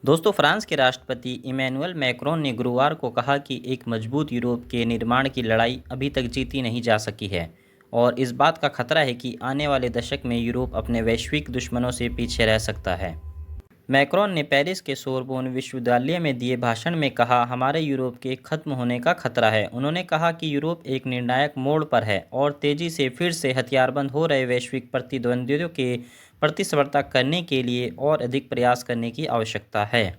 दोस्तों, फ्रांस के राष्ट्रपति इमैनुअल मैक्रोन ने गुरुवार को कहा कि एक मजबूत यूरोप के निर्माण की लड़ाई अभी तक जीती नहीं जा सकी है और इस बात का खतरा है कि आने वाले दशक में यूरोप अपने वैश्विक दुश्मनों से पीछे रह सकता है। मैक्रोन ने पेरिस के सोरबोन विश्वविद्यालय में दिए भाषण में कहा, हमारे यूरोप के खत्म होने का खतरा है। उन्होंने कहा कि यूरोप एक निर्णायक मोड़ पर है और तेजी से फिर से हथियारबंद हो रहे वैश्विक प्रतिद्वंद्वियों के प्रतिस्पर्धा करने के लिए और अधिक प्रयास करने की आवश्यकता है।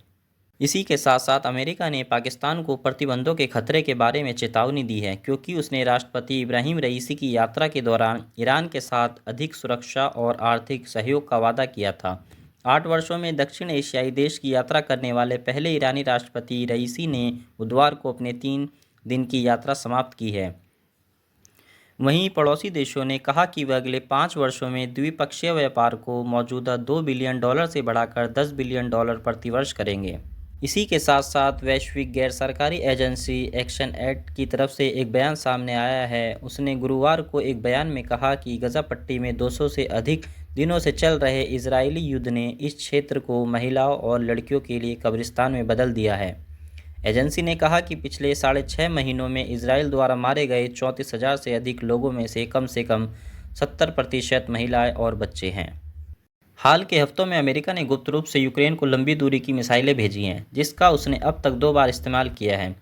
इसी के साथ साथ अमेरिका ने पाकिस्तान को प्रतिबंधों के खतरे के बारे में चेतावनी दी है, क्योंकि उसने राष्ट्रपति इब्राहिम रईसी की यात्रा के दौरान ईरान के साथ अधिक सुरक्षा और आर्थिक सहयोग का वादा किया था। 8 वर्षों में दक्षिण एशियाई देश की यात्रा करने वाले पहले ईरानी राष्ट्रपति रईसी ने बुधवार को अपने 3 दिन की यात्रा समाप्त की है। वहीं पड़ोसी देशों ने कहा कि वे अगले 5 वर्षों में द्विपक्षीय व्यापार को मौजूदा $2 बिलियन से बढ़ाकर $10 बिलियन प्रति वर्ष करेंगे। इसी के साथ साथ वैश्विक गैर सरकारी एजेंसी एक्शन एड की तरफ से एक बयान सामने आया है। उसने गुरुवार को एक बयान में कहा कि गजा पट्टी में 200 से अधिक दिनों से चल रहे इजरायली युद्ध ने इस क्षेत्र को महिलाओं और लड़कियों के लिए कब्रिस्तान में बदल दिया है। एजेंसी ने कहा कि पिछले 6.5 महीनों में इजराइल द्वारा मारे गए 34,000 से अधिक लोगों में से कम 70% महिलाएं और बच्चे हैं। हाल के हफ्तों में अमेरिका ने गुप्त रूप से यूक्रेन को लंबी दूरी की मिसाइलें भेजी हैं, जिसका उसने अब तक 2 बार इस्तेमाल किया है।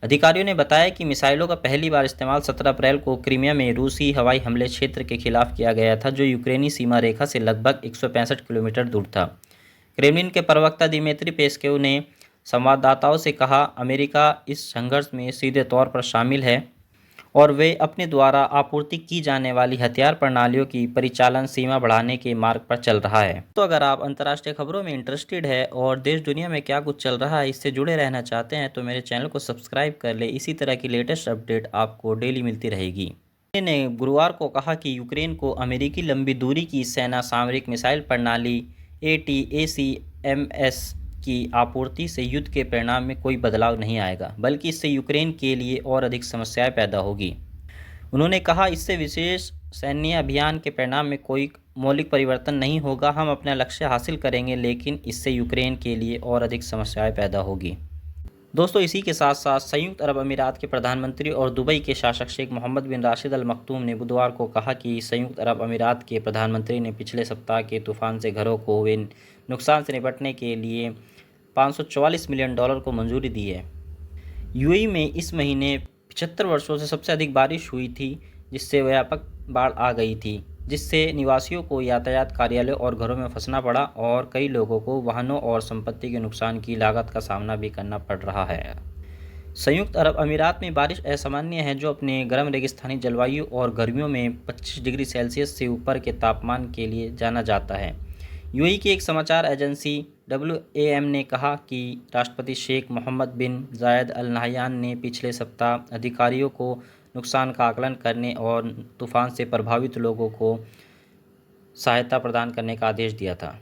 अधिकारियों ने बताया कि मिसाइलों का पहली बार इस्तेमाल 17 अप्रैल को क्रीमिया में रूसी हवाई हमले क्षेत्र के खिलाफ किया गया था, जो यूक्रेनी सीमा रेखा से लगभग 165 किलोमीटर दूर था। क्रेमलिन के प्रवक्ता दिमित्री पेस्कोव ने संवाददाताओं से कहा, अमेरिका इस संघर्ष में सीधे तौर पर शामिल है और वे अपने द्वारा आपूर्ति की जाने वाली हथियार प्रणालियों की परिचालन सीमा बढ़ाने के मार्ग पर चल रहा है। तो अगर आप अंतर्राष्ट्रीय खबरों में इंटरेस्टेड है और देश दुनिया में क्या कुछ चल रहा है इससे जुड़े रहना चाहते हैं, तो मेरे चैनल को सब्सक्राइब कर ले। इसी तरह की लेटेस्ट अपडेट आपको डेली मिलती रहेगी। ने गुरुवार को कहा कि यूक्रेन को अमेरिकी लंबी दूरी की सेना सामरिक मिसाइल प्रणाली ATACMS की आपूर्ति से युद्ध के परिणाम में कोई बदलाव नहीं आएगा, बल्कि इससे यूक्रेन के लिए और अधिक समस्याएं पैदा होगी। उन्होंने कहा, इससे विशेष सैन्य अभियान के परिणाम में कोई मौलिक परिवर्तन नहीं होगा। हम अपना लक्ष्य हासिल करेंगे, लेकिन इससे यूक्रेन के लिए और अधिक समस्याएं पैदा होगी। दोस्तों, इसी के साथ साथ संयुक्त अरब अमीरात के प्रधानमंत्री और दुबई के शासक शेख मोहम्मद बिन राशिद अल मखतूम ने बुधवार को कहा कि संयुक्त अरब अमीरात के प्रधानमंत्री ने पिछले सप्ताह के तूफान से घरों को हुए नुकसान से निपटने के लिए $544 मिलियन को मंजूरी दी है। यूएई में इस महीने 75 वर्षों से सबसे अधिक बारिश हुई थी, जिससे व्यापक बाढ़ आ गई थी, जिससे निवासियों को यातायात, कार्यालयों और घरों में फंसना पड़ा और कई लोगों को वाहनों और संपत्ति के नुकसान की लागत का सामना भी करना पड़ रहा है। संयुक्त अरब अमीरात में बारिश असामान्य है, जो अपने गर्म रेगिस्तानी जलवायु और गर्मियों में 25 डिग्री सेल्सियस से ऊपर के तापमान के लिए जाना जाता है। यूएई की एक समाचार एजेंसी WAM ने कहा कि राष्ट्रपति शेख मोहम्मद बिन जायद अल नहयान ने पिछले सप्ताह अधिकारियों को नुकसान का आकलन करने और तूफान से प्रभावित लोगों को सहायता प्रदान करने का आदेश दिया था।